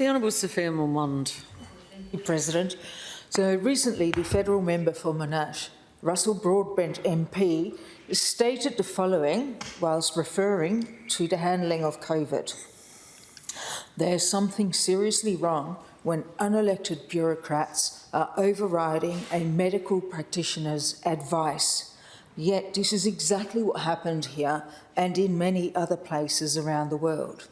The Honourable Sophia Mormont. Thank you, President. So recently, the federal member for Monash, Russell Broadbent MP, stated the following whilst referring to the handling of COVID. There's something seriously wrong when unelected bureaucrats are overriding a medical practitioner's advice. Yet this is exactly what happened here and in many other places around the world.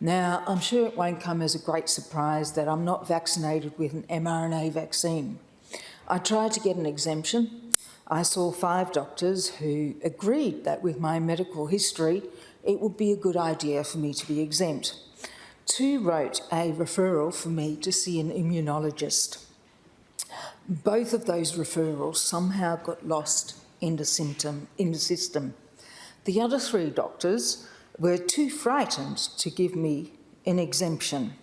Now, I'm sure it won't come as a great surprise that I'm not vaccinated with an mRNA vaccine. I tried to get an exemption. I saw 5 doctors who agreed that with my medical history, it would be a good idea for me to be exempt. 2 wrote a referral for me to see an immunologist. Both of those referrals somehow got lost in the system. The other 3 doctors were too frightened to give me an exemption.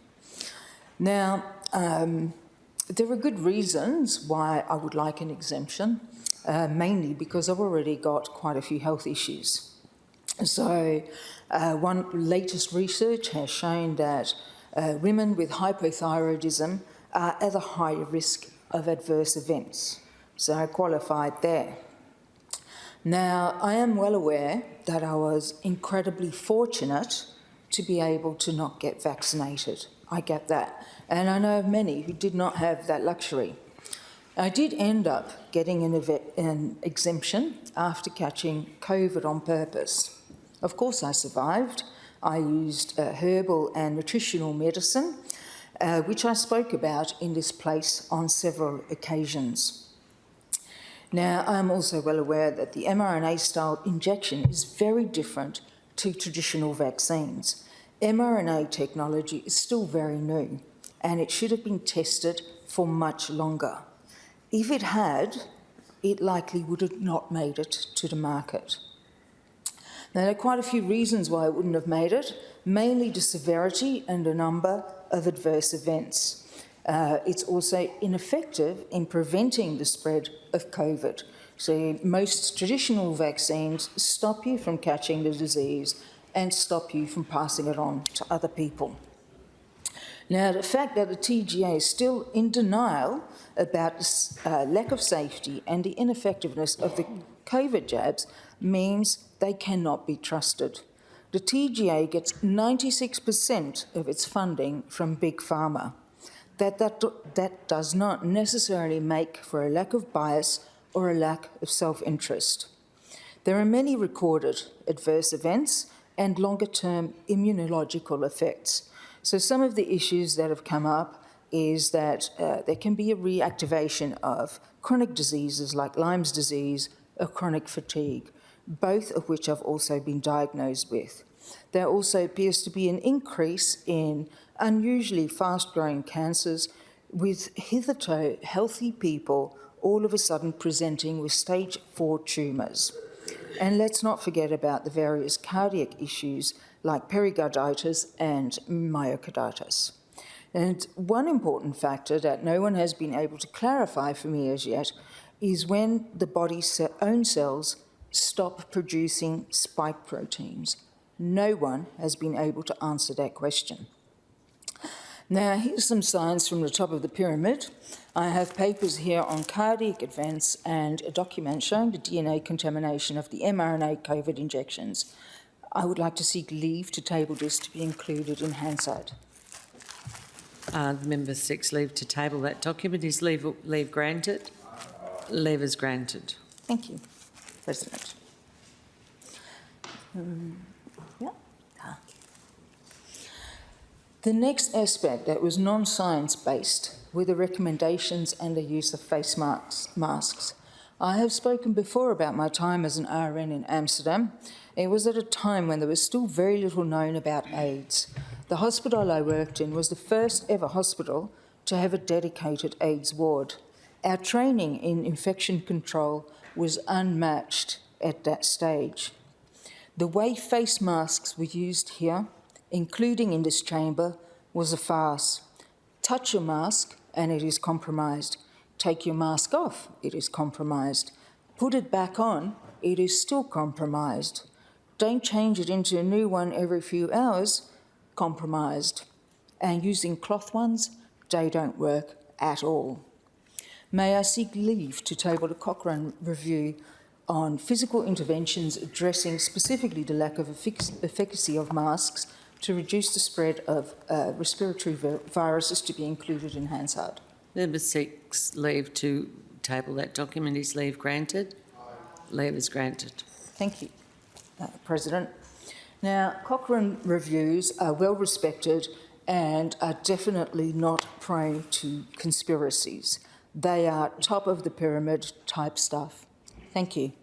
Now, there are good reasons why I would like an exemption, mainly because I've already got quite a few health issues. So, one latest research has shown that women with hypothyroidism are at a higher risk of adverse events. So I qualified there. Now, I am well aware that I was incredibly fortunate to be able to not get vaccinated. I get that. And I know of many who did not have that luxury. I did end up getting an exemption after catching COVID on purpose. Of course, I survived. I used herbal and nutritional medicine, which I spoke about in this place on several occasions. Now, I'm also well aware that the mRNA-style injection is very different to traditional vaccines. mRNA technology is still very new, and it should have been tested for much longer. If it had, it likely would have not made it to the market. Now, there are quite a few reasons why it wouldn't have made it, mainly the severity and the number of adverse events. It's also ineffective in preventing the spread of COVID. So most traditional vaccines stop you from catching the disease and stop you from passing it on to other people. Now, the fact that the TGA is still in denial about the lack of safety and the ineffectiveness of the COVID jabs means they cannot be trusted. The TGA gets 96% of its funding from Big Pharma. That does not necessarily make for a lack of bias or a lack of self-interest. There are many recorded adverse events and longer-term immunological effects. So some of the issues that have come up is that there can be a reactivation of chronic diseases like Lyme's disease or chronic fatigue, both of which I've also been diagnosed with. There also appears to be an increase in unusually fast-growing cancers, with hitherto healthy people all of a sudden presenting with stage 4 tumours. And let's not forget about the various cardiac issues like pericarditis and myocarditis. And one important factor that no one has been able to clarify for me as yet is when the body's own cells stop producing spike proteins. No one has been able to answer that question. Now, here's some science from the top of the pyramid. I have papers here on cardiac events and a document showing the DNA contamination of the mRNA COVID injections. I would like to seek leave to table this to be included in Hansard. The member seeks leave to table that document. Is leave granted? Leave is granted. Thank you, President. The next aspect that was non-science-based were the recommendations and the use of face masks. I have spoken before about my time as an RN in Amsterdam. It was at a time when there was still very little known about AIDS. The hospital I worked in was the first ever hospital to have a dedicated AIDS ward. Our training in infection control was unmatched at that stage. The way face masks were used here, including in this chamber, was a farce. Touch your mask and it is compromised. Take your mask off, it is compromised. Put it back on, it is still compromised. Don't change it into a new one every few hours, compromised. and using cloth ones, they don't work at all. May I seek leave to table the Cochrane review on physical interventions addressing specifically the lack of efficacy of masks to reduce the spread of respiratory viruses to be included in Hansard. Member seeks leave to table that document. Is leave granted? Leave is granted. Thank you, President. Now, Cochrane reviews are well respected and are definitely not prone to conspiracies. They are top of the pyramid type stuff. Thank you.